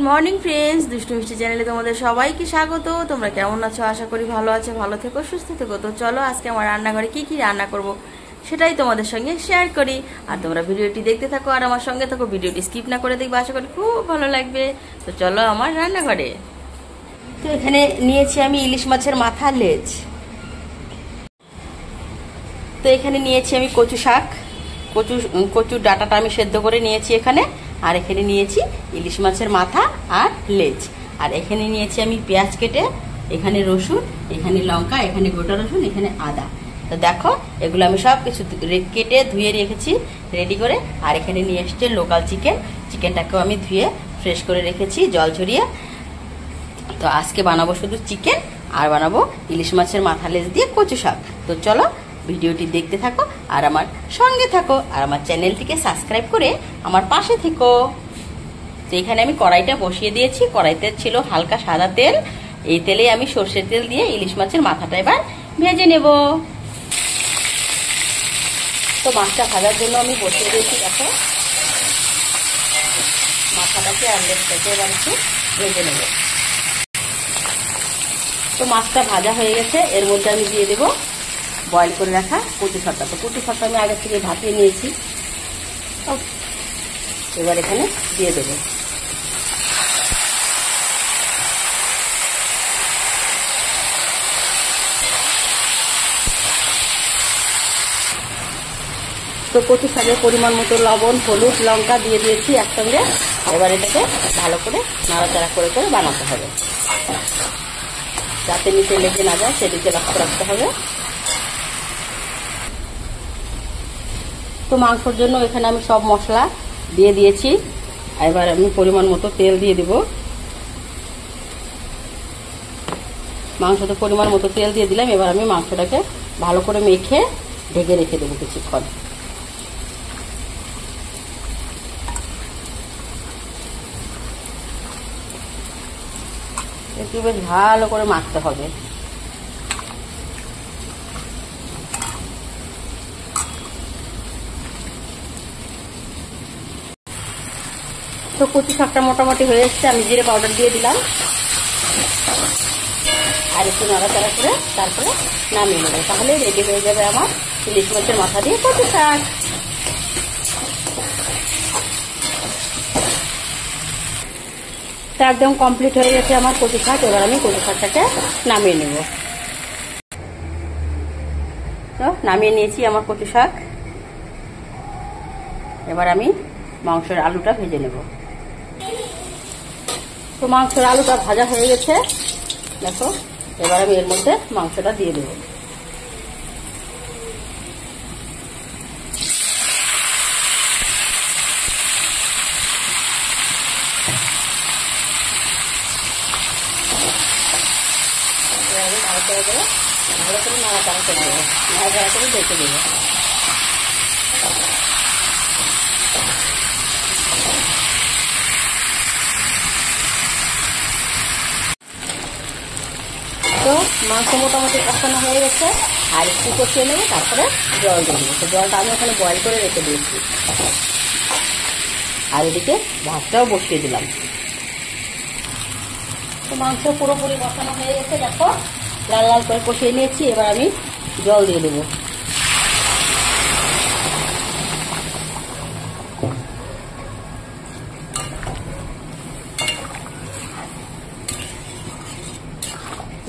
Morning friends, দুষ্টু মিষ্টি চ্যানেলে তোমাদের সবাইকে স্বাগত। তোমরা কেমন আছো? আশা করি ভালো আছো, ভালো থেকো, সুস্থ থেকো। তো চলো আজকে আমার রান্নাঘরে কি কি রান্না করব সেটাই তোমাদের সঙ্গে শেয়ার করি। আর তোমরা ভিডিওটি দেখতে থাকো আর আমার সঙ্গে থাকো, ভিডিওটি স্কিপ না করে দেখবে, আশা করি খুব ভালো লাগবে। তো চলো আমার রান্নাঘরে। তো এখানে নিয়েছি আমি ইলিশ মাছের মাথা লেজ। তো এখানে নিয়েছি আমি কচু শাক, কচুর ডাঁটাটা আমি সেদ্ধ করে নিয়েছি এখানে। আর এখানে নিয়েছি ইলিশ মাছের মাথা আর লেজ। আর এখানে নিয়েছি আমি পেঁয়াজ কেটে, এখানে রসুন, এখানে লঙ্কা, এখানে গোটা রসুন, এখানে আদা। তো দেখো এগুলো আমি সব কিছু কেটে ধুয়ে রেখেছি রেডি করে। আর এখানে নিয়ে এসছে লোকাল চিকেনটাকেও আমি ধুয়ে ফ্রেশ করে রেখেছি জল ঝরিয়ে। তো আজকে বানাবো শুধু চিকেন আর বানাবো ইলিশ মাছের মাথা লেজ দিয়ে কচু শাক। তো চলো ভিডিওটি দেখতে থাকো আর আমার সঙ্গে থাকো, আর আমার চ্যানেলটিকে সাবস্ক্রাইব করে আমার পাশে থেকো। তো এখানে আমি কড়াইটা বসিয়ে দিয়েছি। কড়াইতে ছিল হালকা সাদা তেল। এই তেলে আমি সর্ষের তেল দিয়ে ইলিশ মাছের মাথাটা এবার ভেজে নেব। তো মাছটা ভাজার জন্য আমি বসিয়ে দিয়েছি। দেখো মাথাটাকে আর লেজটাকে এবার একটু ভেজে নেব। তো মাছটা ভাজা হয়ে গেছে, এর মধ্যে আমি দিয়ে দেবো বয়েল করে রাখা কচু শাকটা। তো কচু শাকটা আমি আগে থেকে ভাপিয়ে নিয়েছি, এবার এখানে দিয়ে দেবো। তো কচু শাকের পরিমাণ মতো লবণ, হলুদ, লঙ্কা দিয়ে দিয়েছি একসঙ্গে। এবার এটাকে ভালো করে নাড়াচাড়া করে করে বানাতে হবে, যাতে নিচে লেগে না যায় সেদিকে লক্ষ্য রাখতে হবে। তো মাংসর জন্য এখানে আমি সব মশলা দিয়ে দিয়েছি। এবার আমি পরিমাণ মতো তেল দিয়ে দিব। মাংসতে পরিমাণ মতো তেল দিয়ে দিলাম। এবার আমি মাংসটাকে ভালো করে মেখে ঢেকে রেখে দেবো কিছুক্ষণ। একটু বেশ ভালো করে মাখতে হবে। তো কচু শাকটা মোটামুটি হয়ে এসছে, আমি জিরে পাউডার দিয়ে দিলাম আর একটু নাড়াচাড়া করে তারপরে নামিয়ে নেবো। তাহলে রেডি হয়ে যাবে আমার ইলিশ মাছের মাথা দিয়ে কচু শাক। তো একদম কমপ্লিট হয়ে গেছে আমার কচু শাক। এবার আমি কচু শাকটাকে নামিয়ে নেব। তো নামিয়ে নিয়েছি আমার কচু শাক। এবার আমি মাংসের আলুটা ভেজে নেব। তো মাংসের আলুটা ভাজা হয়ে গেছে দেখো। এবার আমি এর মধ্যে মাংসটা দিয়ে দেবো। ভালো করে নাড়াচাড়া করে দেবো, নাড়াচাড়া করে ঢেকে দেবো। তো মাংস মোটামুটি কষানো হয়ে গেছে, আর একটু কষিয়ে নেবো, তারপরে জল দিয়ে দেবো। তো জলটা আমি ওখানে বয়েল করে রেখে দিয়েছি। আর এদিকে ভাতটাও বসিয়ে দিলাম। তো মাংস পুরোপুরি কষানো হয়ে গেছে দেখো, লাল লাল করে কষিয়ে নিয়েছি। এবার আমি জল দিয়ে দেবো।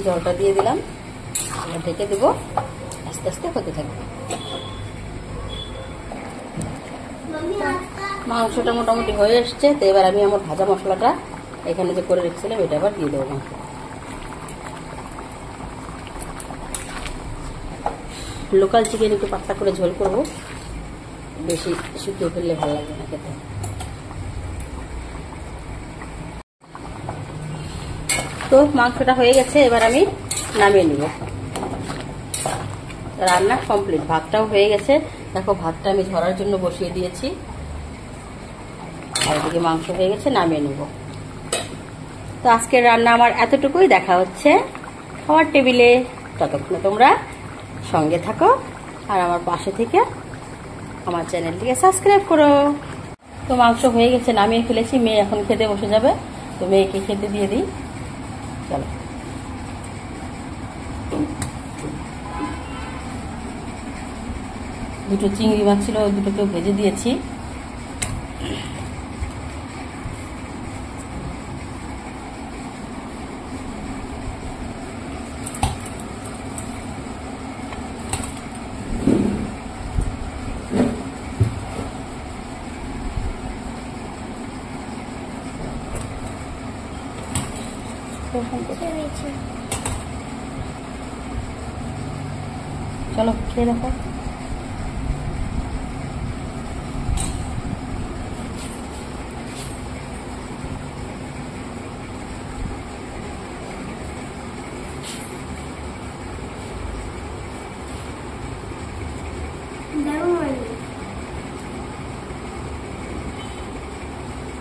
জলটা দিয়ে দিলাম, এবার ঢেকে দেবো, আস্তে আস্তে হতে থাকবে। মাংসটা মোটামুটি হয়ে এসছে। তো এবার আমি আমার ভাজা মশলাটা এখানে যে করে রেখেছিলাম এটা আবার দিয়ে দেবো। মাংস লোকাল চিকেন একটু পাতলা করে ঝোল করব, বেশি শুকিয়ে ফেললে ভালো লাগবে না খেতে। তো মাংসটা হয়ে গেছে, এবার আমি নামিয়ে নিব। রান্না কমপ্লিট, ভাতটাও হয়ে গেছে দেখো। ভাতটা আমি ঝরার জন্য বসিয়ে দিয়েছি, আর এদিকে মাংস হয়ে গেছে, নামিয়ে নেব। তো আজকের রান্না আমার এতটুকুই। দেখা হচ্ছে খাওয়ার টেবিলে। ততক্ষণে তোমরা সঙ্গে থাকো আর আমার পাশে থেকে আমার চ্যানেলটিকে সাবস্ক্রাইব করো। তো মাংস হয়ে গেছে, নামিয়ে ফেলেছি। মেয়ে এখন খেতে বসে যাবে। তো মেয়েকে খেতে দিয়ে দিই। চলো, দুটো চিংড়ি মাছ ছিল, ওই দুটোকেও ভেজে দিয়েছি। চলো খেয়ে দেখো।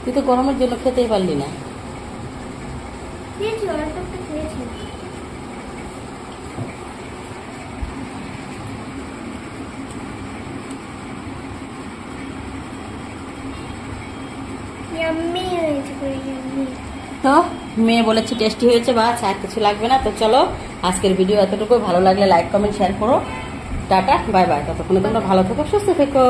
তুই তো গরমের জন্য খেতেই পারলি না। তো মেয়ে বলেছে টেস্টি হয়েছে, বা আর কিছু লাগবে না। তো চলো, আজকের ভিডিও এতটুকু। ভালো লাগলে লাইক কমেন্ট শেয়ার করো। Tata, bye bye. ততক্ষণে তোমরা ভালো থেকো, সুস্থ থেকো।